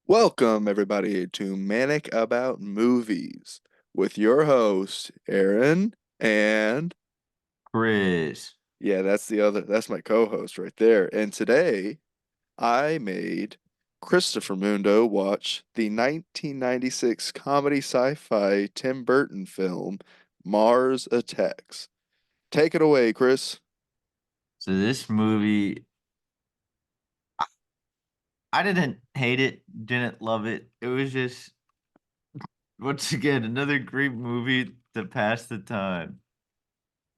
Welcome, everybody, to Manic About Movies with your host, Aaron. And Chris. yeah, that's my co host right there. And today I made Christopher Mundo watch the 1996 comedy sci fi Tim Burton film, Mars Attacks. Take it away, Chris. So this movie, I didn't hate it, didn't love it. It was just once again another great movie to pass the time.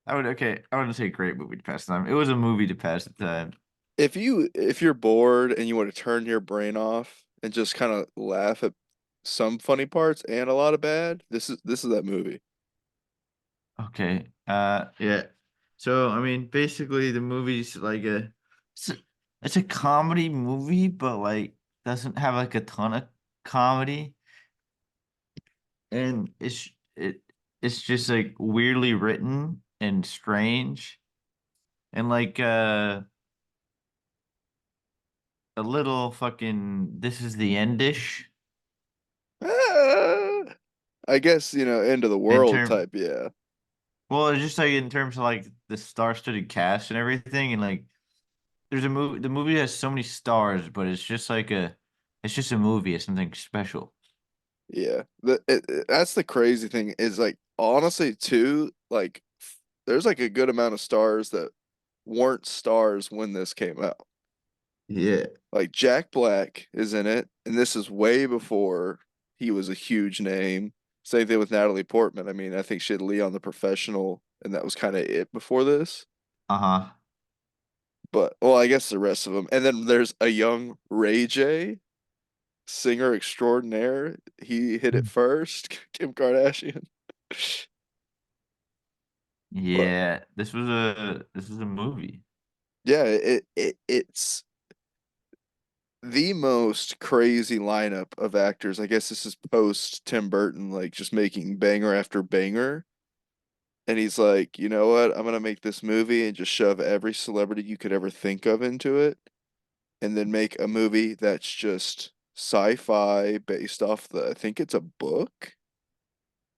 I wouldn't say great movie to pass the time. It was a movie to pass the time. If you're bored and you want to turn your brain off and just kind of laugh at some funny parts and a lot of bad, this is that movie. Okay. Yeah. So I mean, basically the movie's like it's a, it's a comedy movie, but like doesn't have like a ton of comedy, and it's just like weirdly written and strange. And like a little fucking this is the endish Ah, I guess, end of the in world term type, yeah. well, it's just like in terms of like the star-studded cast and everything, and like there's a movie the movie has so many stars, but it's just a movie, it's something special. Yeah. That's the crazy thing is like honestly too, like there's like a good amount of stars that weren't stars when this came out. Yeah. Like Jack Black is in it, and this is way before he was a huge name. Same thing with Natalie Portman. I mean, I think she had Leon the Professional, and that was kind of it before this. Uh-huh. But well, I guess the rest of them. And then there's a young Ray J, singer extraordinaire. He hit it first, Kim Kardashian. But Yeah, this was a movie. yeah, it's the most crazy lineup of actors. I guess this is post Tim Burton, like just making banger after banger. And he's like, you know what? I'm gonna make this movie and just shove every celebrity you could ever think of into it, and then make a movie that's just sci-fi based off I think it's a book.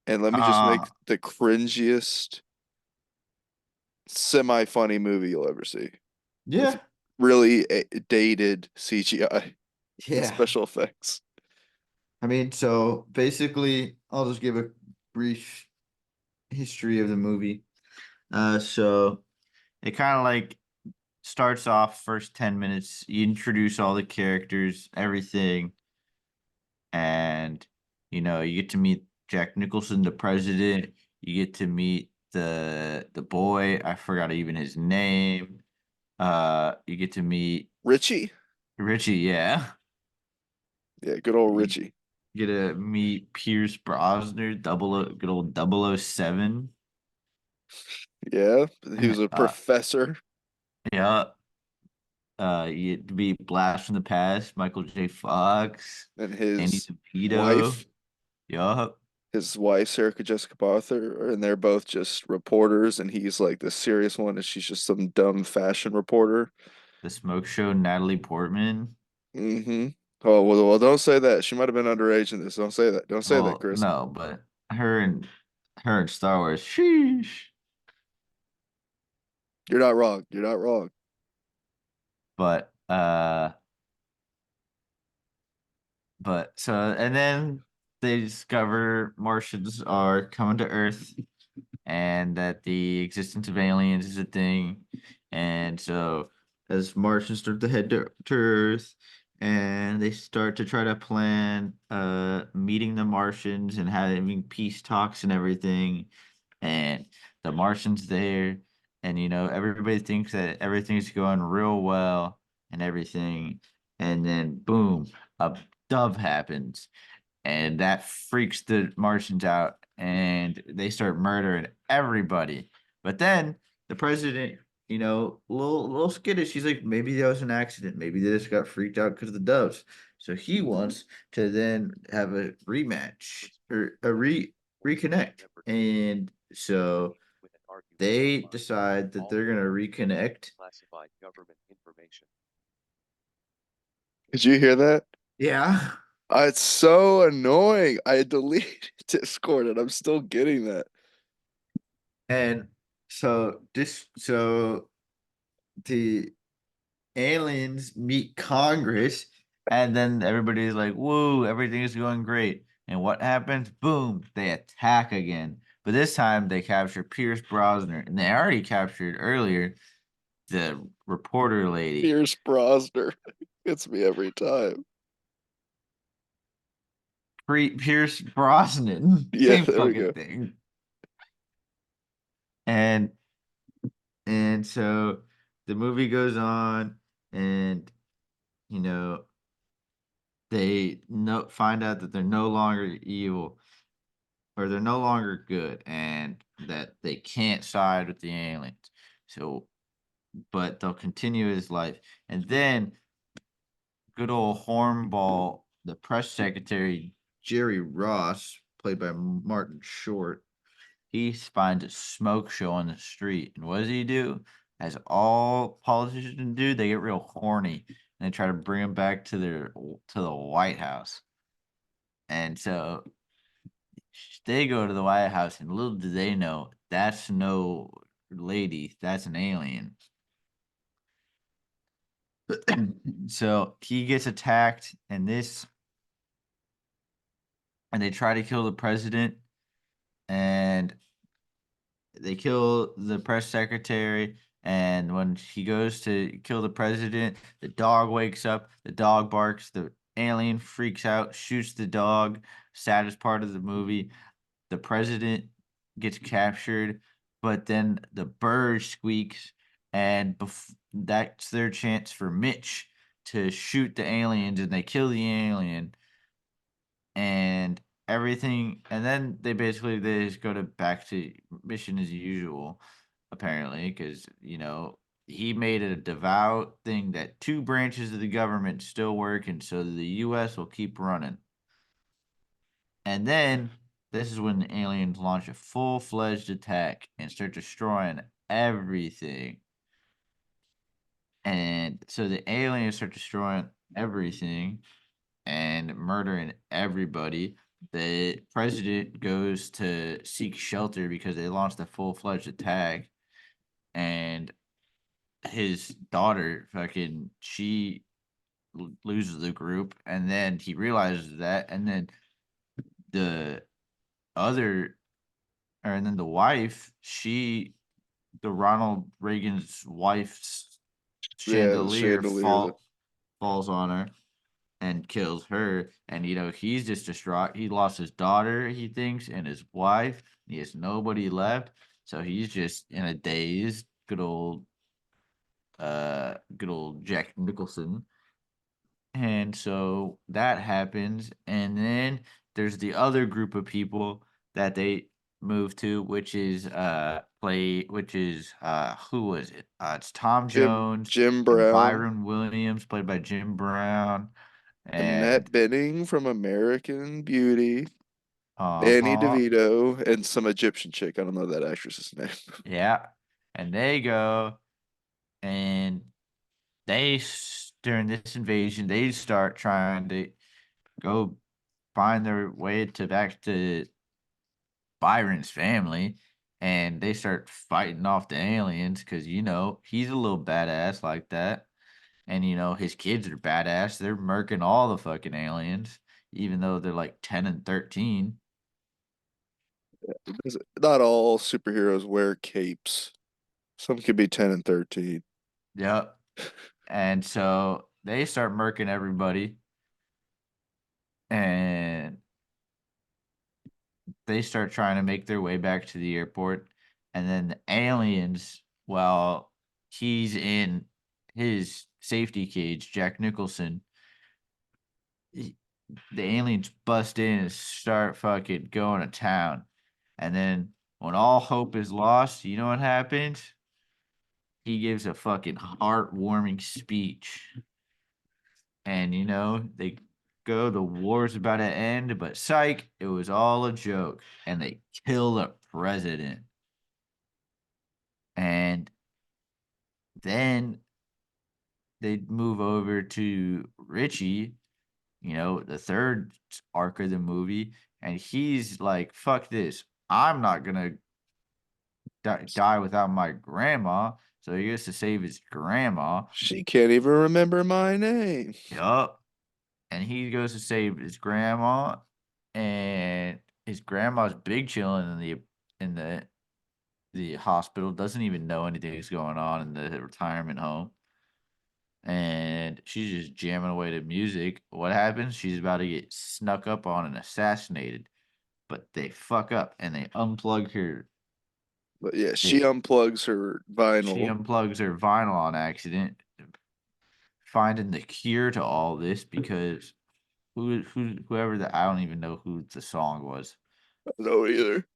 And let me just Uh make the cringiest semi-funny movie you'll ever see with yeah. really dated CGI and Yeah. special effects. I mean, so basically, I'll just give a brief history of the movie. So it kind of like starts off first 10 minutes, you introduce all the characters, everything, and you get to meet Jack Nicholson, the president. You get to meet the boy, I forgot even his name. You get to meet Richie? Richie, yeah. Yeah, good old You Richie. get to meet Pierce Brosnan, good old 007. Yeah, he was a Uh, professor yeah. You get to be Blast from the Past, Michael J. Fox, and Danny his DeVito. wife, Yup. Sarah Jessica Parker, and they're both just reporters, and he's like the serious one, and she's just some dumb fashion reporter. The Smoke Show, Natalie Portman. Mm-hmm. Oh well, don't say that. She might have been underage in this. Don't say that. Don't say that, Well, Chris. no, but her and Star Wars. Sheesh. You're not wrong. You're not wrong. But and then they discover Martians are coming to Earth and that the existence of aliens is a thing. And so as Martians start to head to Earth and they start to try to plan meeting the Martians and having peace talks and everything, and the Martians there, and everybody thinks that everything's going real well and everything, and then boom, a dove happens and that freaks the Martians out, and they start murdering everybody. But then the president, little skittish, he's like, maybe that was an accident. Maybe they just got freaked out because of the doves. So he wants to then have a rematch or reconnect. And so they decide that they're gonna reconnect. Did you hear that? Yeah. It's so annoying. I deleted Discord and I'm still getting that. And so the aliens meet Congress, and then everybody's like, "Whoa, everything is going great." And what happens? Boom, they attack again. But this time they capture Pierce Brosnan, and they already captured earlier the reporter lady. Pierce Brosner gets me every time. Pierce Brosnan, Yeah, same there we fucking go. thing. And so the movie goes on, and you know they find out that they're no longer evil, or they're no longer good, and that they can't side with the aliens. So, but they'll continue his life. And then good old hornball, the press secretary, Jerry Ross, played by Martin Short, he finds a smoke show on the street. And what does he do? As all politicians do, they get real horny and they try to bring him back to the White House. And so they go to the White House, and little do they know that's no lady, that's an alien. So he gets attacked, and they try to kill the president, and they kill the press secretary. And when he goes to kill the president, the dog wakes up, the dog barks, the alien freaks out, shoots the dog. Saddest part of the movie, the president gets captured, but then the bird squeaks, and that's their chance for Mitch to shoot the aliens, and they kill the alien, and everything, and then they just go to back to mission as usual, apparently, because he made it a devout thing that two branches of the government still work, and so the U.S. will keep running. And then this is when the aliens launch a full-fledged attack and start destroying everything. And so the aliens start destroying everything and murdering everybody. The president goes to seek shelter because they launched a full-fledged attack, and his daughter fucking she loses the group, and then he realizes that, and then the other and then the wife, the Ronald Reagan's wife's Yeah, the chandelier chandelier. falls on her and kills her. And he's just distraught. He lost his daughter, he thinks, and his wife. He has nobody left, so he's just in a daze. Good old Jack Nicholson. And so that happens, and then there's the other group of people that they move to, who was it? It's Tom Jones Jim and Brown, Byron Williams, played by Jim Brown, and Annette Bening from American Beauty, Danny uh-huh, DeVito, and some Egyptian chick. I don't know that actress's name. yeah, and they go, and during this invasion, they start trying to go find their way to back to Byron's family, and they start fighting off the aliens because he's a little badass like that, and his kids are badass. They're murking all the fucking aliens, even though they're like 10 and 13. Not all superheroes wear capes. Some could be 10 and 13. Yep. And so they start murking everybody, and they start trying to make their way back to the airport, and then the aliens, while he's in his safety cage, Jack Nicholson, he- the aliens bust in and start fucking going to town. And then when all hope is lost, you know what happens? He gives a fucking heartwarming speech. And they go, the war's about to end, but psych, it was all a joke. And they kill the president. And then they move over to Richie, the third arc of the movie, and he's like, "Fuck this! I'm not gonna die without my grandma." So he goes to save his grandma. She can't even remember my name. Yup, and he goes to save his grandma, and his grandma's big chilling in the hospital. Doesn't even know anything is going on in the retirement home, and she's just jamming away to music. What happens? She's about to get snuck up on and assassinated, but they fuck up and they unplug her. But yeah, she They unplugs her She vinyl. unplugs her vinyl on accident, finding the cure to all this because whoever the I don't even know who the song was, I don't know either.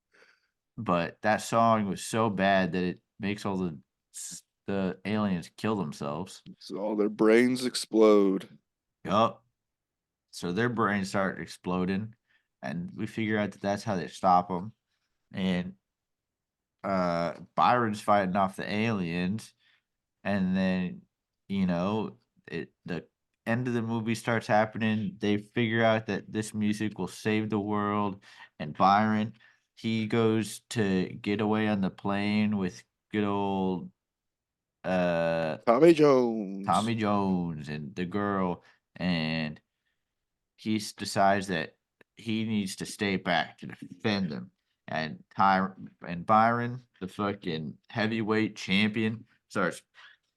but that song was so bad that it makes all the aliens kill themselves. So all their brains explode. Yup. So their brains start exploding, and we figure out that that's how they stop them. And Byron's fighting off the aliens, and then the end of the movie starts happening. They figure out that this music will save the world, and Byron, he goes to get away on the plane with good old uh Tommy Jones. Tommy Jones and the girl, and decides that he needs to stay back to defend them. And Byron, the fucking heavyweight champion, starts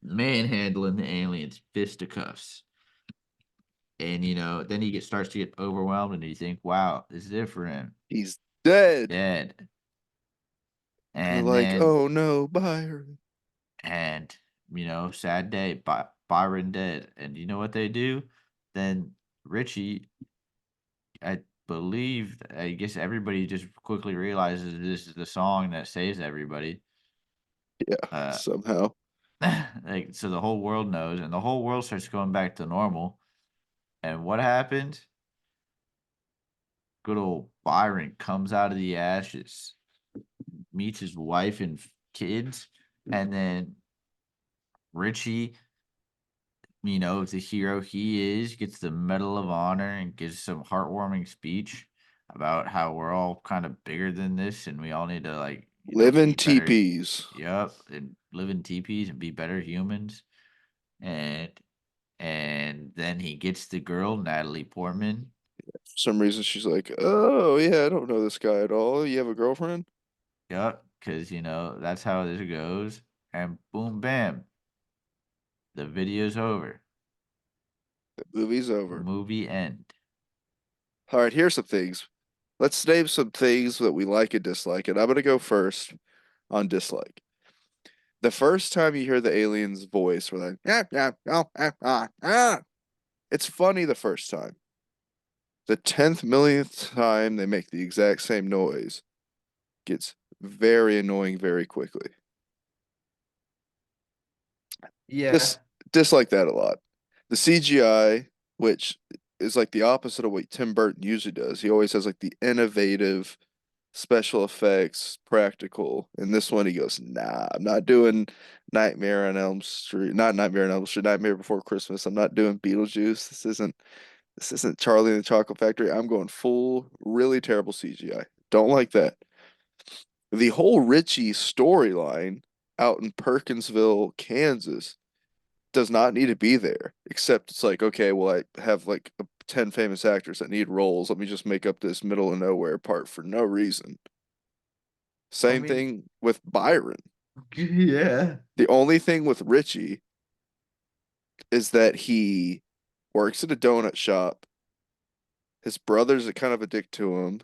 manhandling the aliens fisticuffs. And then starts to get overwhelmed, and you think, "Wow, this is it for him." He's dead. Dead, And they're and like, then oh no, Byron. and sad day. Byron dead, and you know what they do? Then Richie, I believe, I guess everybody just quickly realizes this is the song that saves everybody. Yeah, Uh, somehow. like so the whole world knows, and the whole world starts going back to normal. And what happened? Good old Byron comes out of the ashes, meets his wife and kids, and then Richie, the hero he is, gets the Medal of Honor and gives some heartwarming speech about how we're all kind of bigger than this and we all need to Living be better. teepees. Yep, and live in teepees and be better humans. And then he gets the girl, Natalie Portman. For some reason, she's like, oh yeah, I don't know this guy at all. You have a girlfriend? Yep, because that's how this goes. And boom, bam, the video's over. The movie's over. Movie end. All right, here's some things. Let's name some things that we like and dislike. And I'm gonna go first on dislike. The first time you hear the alien's voice, we're like, yeah, yeah, oh, it's funny the first time. The 10th millionth time they make the exact same noise gets very annoying very quickly. Yeah. Dis Dislike that a lot. The CGI, which is like the opposite of what Tim Burton usually does. He always has like the innovative special effects, practical. And this one he goes, nah, I'm not doing Nightmare on Elm Street, not Nightmare on Elm Street, Nightmare Before Christmas. I'm not doing Beetlejuice. This isn't Charlie and the Chocolate Factory. I'm going full, really terrible CGI. Don't like that. The whole Richie storyline out in Perkinsville, Kansas does not need to be there. Except it's like, okay, well, I have like 10 famous actors that need roles. Let me just make up this middle of nowhere part for no reason. I Same mean, thing with Byron. yeah. The only thing with Richie is that he works at a donut shop. His brother's a kind of a dick to him,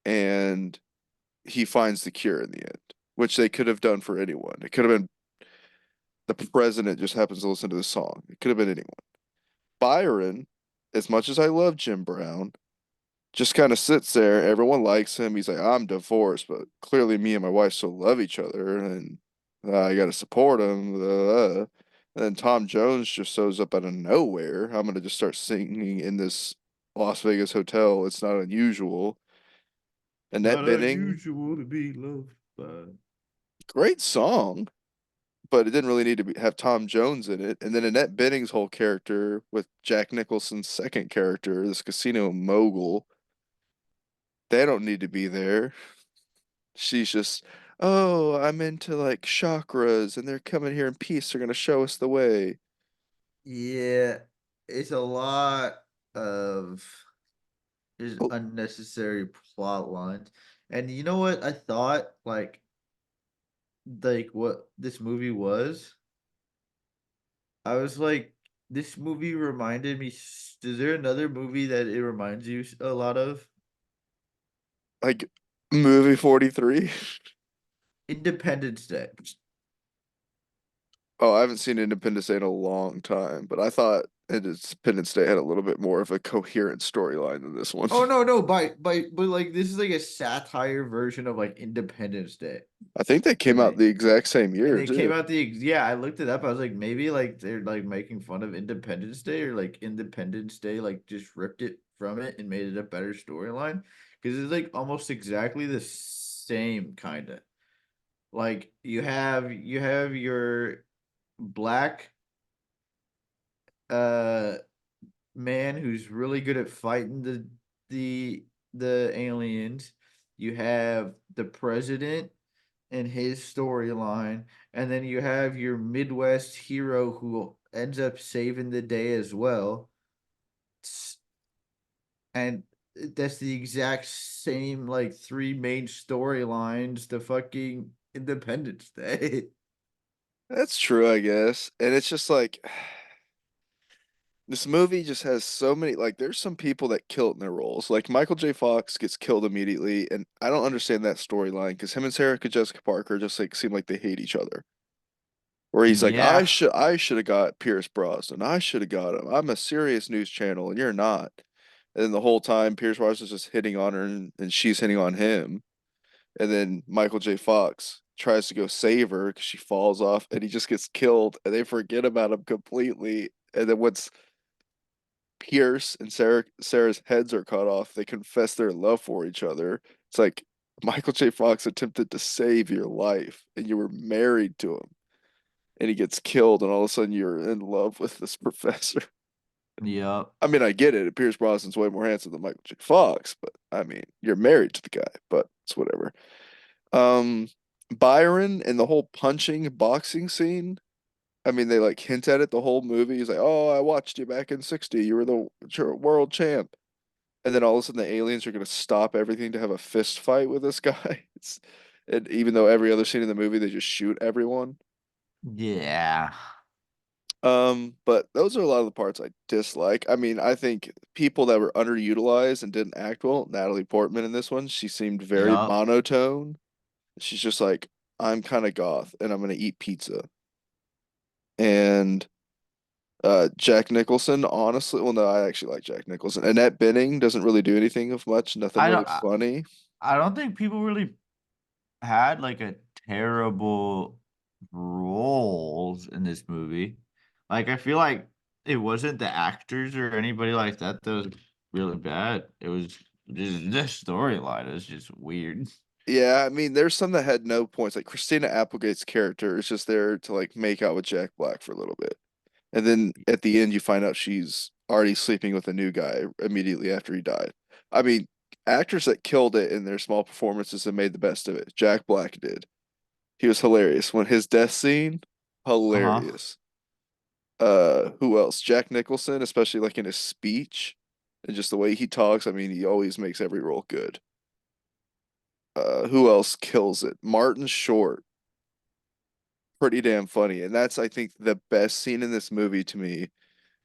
and he finds the cure in the end, which they could have done for anyone. It could have been the president just happens to listen to the song. It could have been anyone. Byron, as much as I love Jim Brown, just kind of sits there. Everyone likes him. He's like, I'm divorced, but clearly me and my wife still love each other, and I got to support him. And then Tom Jones just shows up out of nowhere. I'm gonna just start singing in this Las Vegas hotel. It's not unusual. Annette Not Bening, unusual to be loved by. great song. but it didn't really need to have Tom Jones in it. And then Annette Bening's whole character with Jack Nicholson's second character, this casino mogul, they don't need to be there. She's just, oh, I'm into like chakras and they're coming here in peace. They're gonna show us the way. Yeah, it's a lot of just Well, unnecessary plot lines. And you know what I thought like what this movie was? I was like, this movie reminded me. Is there another movie that it reminds you a lot of? like movie 43. Independence Day. Oh, I haven't seen Independence Day in a long time, but I thought Independence Day had a little bit more of a coherent storyline than this one. Oh no, no, but like this is like a satire version of like Independence Day. I think they came And out they the exact same and year they came too. out yeah, I looked it up. I was like, maybe like they're like making fun of Independence Day or like Independence Day like just ripped it from it and made it a better storyline. Because it's like almost exactly the same kind of. Like you have your black uh man who's really good at fighting the the aliens. You have the president and his storyline, and then you have your Midwest hero who ends up saving the day as well. And that's the exact same like three main storylines to fucking Independence Day. That's true, I guess. And it's just like this movie just has so many like there's some people that kill it in their roles. Like Michael J. Fox gets killed immediately, and I don't understand that storyline because him and Sarah Jessica Parker just like seem like they hate each other. Where he's like, Yeah. I should have got Pierce Brosnan. I should have got him. I'm a serious news channel and you're not. And then the whole time Pierce Brosnan's just hitting on her and she's hitting on him. And then Michael J. Fox tries to go save her because she falls off and he just gets killed and they forget about him completely. And then once Pierce and Sarah's heads are cut off, they confess their love for each other. It's like Michael J. Fox attempted to save your life and you were married to him and he gets killed, and all of a sudden you're in love with this professor. Yep. I mean, I get it. Pierce Brosnan's way more handsome than Michael J. Fox, but I mean, you're married to the guy, but it's whatever. Um, Byron and the whole punching boxing scene. I mean, they like hint at it the whole movie. He's like, "Oh, I watched you back in '60. You were the world champ." And then all of a sudden, the aliens are going to stop everything to have a fist fight with this guy. And even though every other scene in the movie, they just shoot everyone. Yeah. But those are a lot of the parts I dislike. I mean, I think people that were underutilized and didn't act well, Natalie Portman in this one, she seemed very Yep. monotone. She's just like, I'm kind of goth and I'm gonna eat pizza. And Jack Nicholson, honestly, well, no, I actually like Jack Nicholson. Annette Bening doesn't really do anything of much, nothing I really don't funny. I don't think people really had like a terrible roles in this movie. Like I feel like it wasn't the actors or anybody like that that was really bad. It was just this storyline is just weird. Yeah, I mean, there's some that had no points. Like Christina Applegate's character is just there to like make out with Jack Black for a little bit. And then at the end, you find out she's already sleeping with a new guy immediately after he died. I mean, actors that killed it in their small performances and made the best of it. Jack Black did. He was hilarious. When his death scene, Uh-huh. hilarious. Who else? Jack Nicholson, especially like in his speech and just the way he talks. I mean, he always makes every role good. Who else kills it? Martin Short, pretty damn funny. And that's, I think, the best scene in this movie to me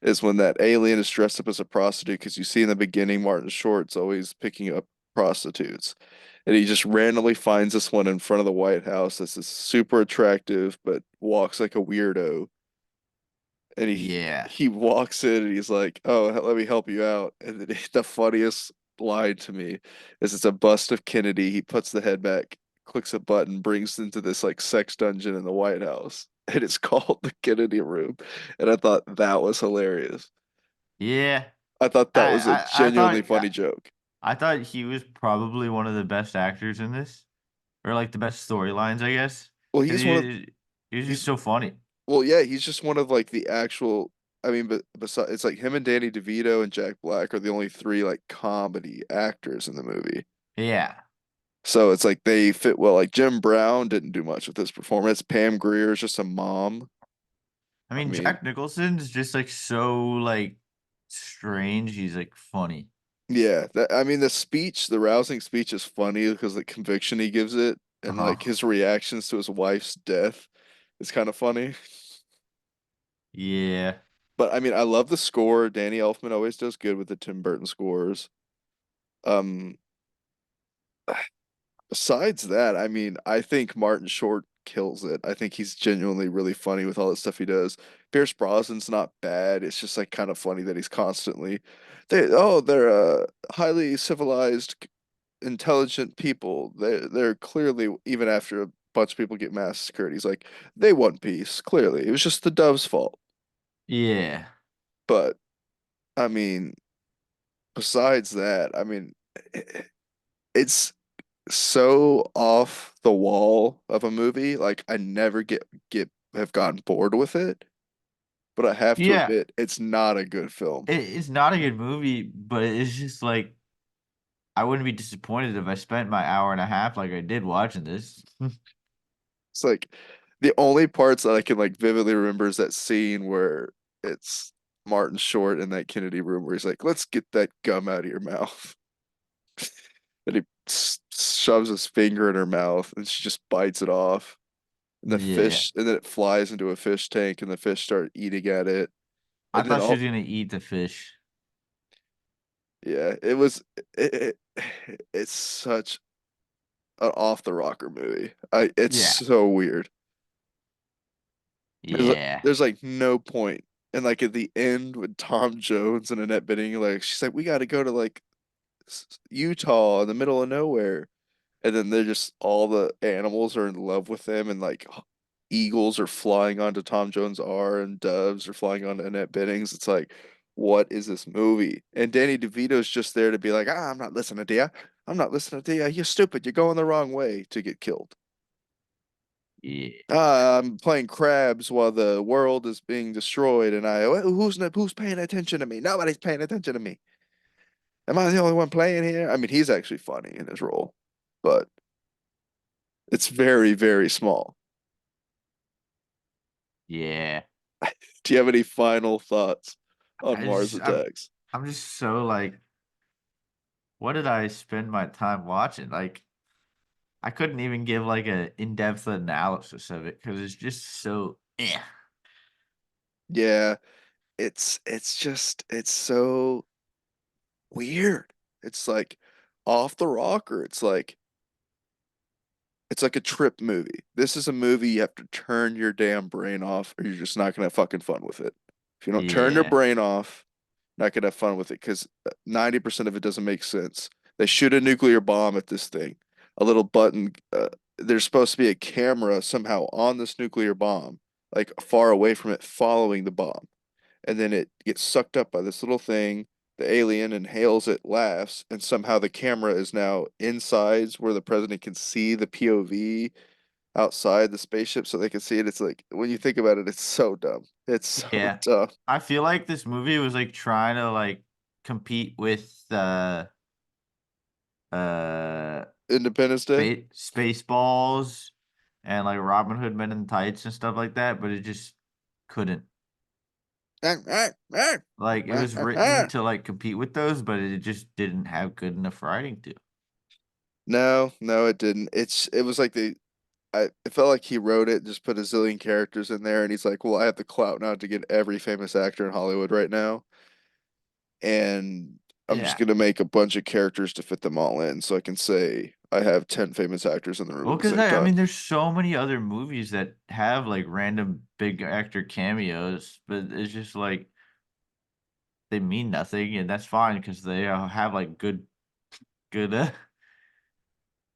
is when that alien is dressed up as a prostitute because you see in the beginning Martin Short's always picking up prostitutes. And he just randomly finds this one in front of the White House that's super attractive but walks like a weirdo. And Yeah. he walks in and he's like, "Oh, let me help you out." And then the funniest line to me is it's a bust of Kennedy. He puts the head back, clicks a button, brings into this like sex dungeon in the White House. And it's called the Kennedy Room. And I thought that was hilarious. Yeah. I thought that was a I genuinely thought funny joke. I thought he was probably one of the best actors in this, or like the best storylines, I guess. Well, Because he's one of he He was just He's so funny. well, yeah, he's just one of like the actual. I mean, but besides, it's like him and Danny DeVito and Jack Black are the only three like comedy actors in the movie. Yeah. So it's like they fit well. Like Jim Brown didn't do much with his performance. Pam Grier is just a mom. I I mean, mean, Jack Nicholson's just like so like strange. He's like funny. yeah, I mean the rousing speech is funny because the conviction he gives it and Uh-huh. like his reactions to his wife's death is kind of funny. Yeah. But I mean, I love the score. Danny Elfman always does good with the Tim Burton scores. Um, Besides that, I mean, I think Martin Short kills it. I think he's genuinely really funny with all the stuff he does. Pierce Brosnan's not bad. It's just like kind of funny that he's constantly they're highly civilized, intelligent people. They're clearly even after a bunch of people get massacred, he's like, they want peace. Clearly. It was just the dove's fault. Yeah. But I mean, besides that, I mean, it's so off the wall of a movie. Like I never get have gotten bored with it, but I have to Yeah. admit it's not a good film. It's not a good movie, but it's just like I wouldn't be disappointed if I spent my hour and a half like I did watching this. It's like the only parts that I can like vividly remember is that scene where it's Martin Short in that Kennedy room where he's like, "Let's get that gum out of your mouth." And he shoves his finger in her mouth and she just bites it off. And the Yeah. fish, and then it flies into a fish tank and the fish start eating at it. I And then thought she all was gonna eat the fish. Yeah, it was it's such an off the rocker movie. It's Yeah. so weird. Yeah. There's like no point. And like at the end with Tom Jones and Annette Bening, like she's like, we got to go to like Utah in the middle of nowhere. And then they're just all the animals are in love with them and like eagles are flying onto Tom Jones' R and doves are flying onto Annette Benning's. It's like, what is this movie? And Danny DeVito's just there to be like, I'm not listening to you. I'm not listening to you. You're stupid. You're going the wrong way to get killed. Yeah. I'm playing crabs while the world is being destroyed, and who's paying attention to me? Nobody's paying attention to me. Am I the only one playing here? I mean, he's actually funny in his role, but it's very, very small. Yeah. Do you have any final thoughts on I Mars just I'm Attacks? I'm just so like, what did I spend my time watching? Like I couldn't even give like a in-depth analysis of it because it's just so Yeah, it's so weird. It's like off the rocker. It's like a trip movie. This is a movie you have to turn your damn brain off, or you're just not gonna have fucking fun with it. If you don't turn your Yeah. brain off, not gonna have fun with it because 90% of it doesn't make sense. They shoot a nuclear bomb at this thing. A little button. There's supposed to be a camera somehow on this nuclear bomb, like far away from it, following the bomb, and then it gets sucked up by this little thing. The alien inhales it, laughs, and somehow the camera is now inside where the president can see the POV outside the spaceship so they can see it. It's like when you think about it, it's so dumb. It's so Yeah. dumb. I feel like this movie was like trying to like compete with uh Independence Day. Spaceballs and like Robin Hood Men in Tights and stuff like that, but it just couldn't. Like it was written to like compete with those, but it just didn't have good enough writing to. No, no, it didn't. It was like it felt like he wrote it, just put a zillion characters in there, and he's like, well, I have the clout now to get every famous actor in Hollywood right now, and I'm just Yeah. gonna make a bunch of characters to fit them all in, so I can say I have 10 famous actors in the room Well, at the because same I time. mean, there's so many other movies that have like random big actor cameos, but it's just like they mean nothing, and that's fine because they have like good, good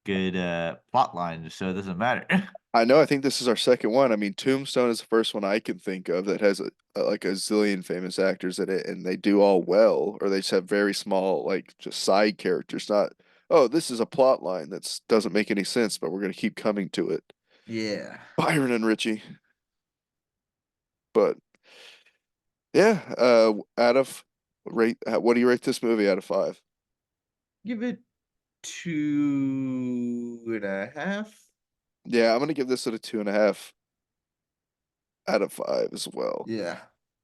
plot lines, so it doesn't matter. I know, I think this is our second one. I mean, Tombstone is the first one I can think of that has like a zillion famous actors in it, and they do all well, or they just have very small, like just side characters. Not, oh, this is a plot line that doesn't make any sense, but we're gonna keep coming to it. Yeah. Byron and Richie. But yeah, out of rate, what do you rate this movie out of five? Give it 2.5. Yeah, I'm gonna give this a 2.5 out of five as well. Yeah.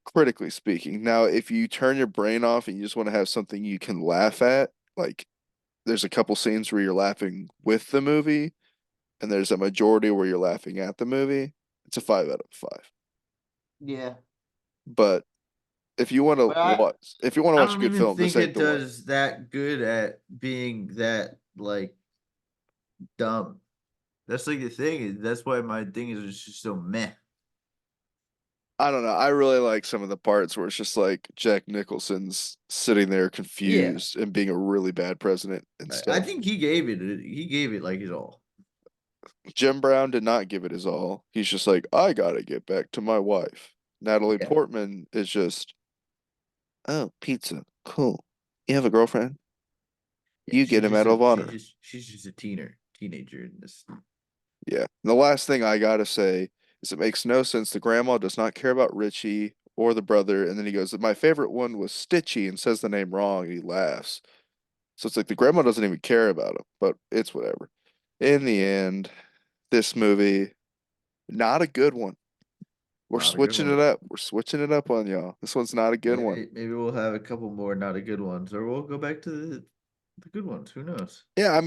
Critically speaking. Now, if you turn your brain off and you just want to have something you can laugh at, like there's a couple scenes where you're laughing with the movie, and there's a majority where you're laughing at the movie, it's a 5 out of 5. Yeah. But But I if you want to I watch a don't good even film, this think ain't it the one. does that good at being that like dumb. That's like the thing. That's why my thing is it's just so meh. I don't know. I really like some of the parts where it's just like Jack Nicholson's sitting there Yeah. confused and being a really bad president and I stuff. think he gave it like his all. Jim Brown did not give it his all. He's just like, I gotta get back to my wife. Natalie Yeah. Portman is just, oh, pizza. Cool. You have a girlfriend? Yeah, You get a Medal of Honor. she's just a teenager in this. Yeah. And the last thing I gotta say is it makes no sense. The grandma does not care about Richie or the brother. And then he goes, my favorite one was Stitchy and says the name wrong and he laughs. So it's like the grandma doesn't even care about him, but it's whatever. In the end, this movie, not a good one. We're Not a good switching it one. up. We're switching it up on y'all. This one's not a good one. Maybe we'll have a couple more not a good ones, or we'll go back to the good ones. Who knows? Yeah,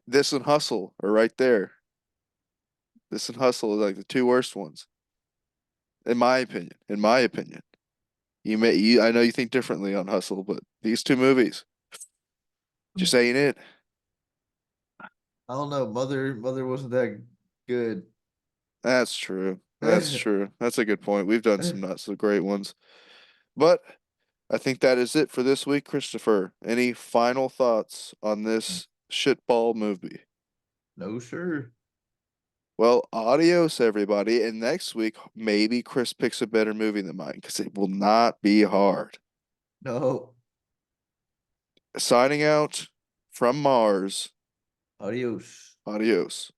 this and Hustle are right there. This and Hustle are like the two worst ones, in my opinion. In my opinion. I know you think differently on Hustle, but these two movies just ain't it. I don't know. Mother wasn't that good. That's true. That's true. That's a good point. We've done some not so great ones. But I think that is it for this week, Christopher. Any final thoughts on this shitball movie? No, sir. Well, adios, everybody. And next week, maybe Chris picks a better movie than mine because it will not be hard. No. Signing out from Mars. Adios. Adios.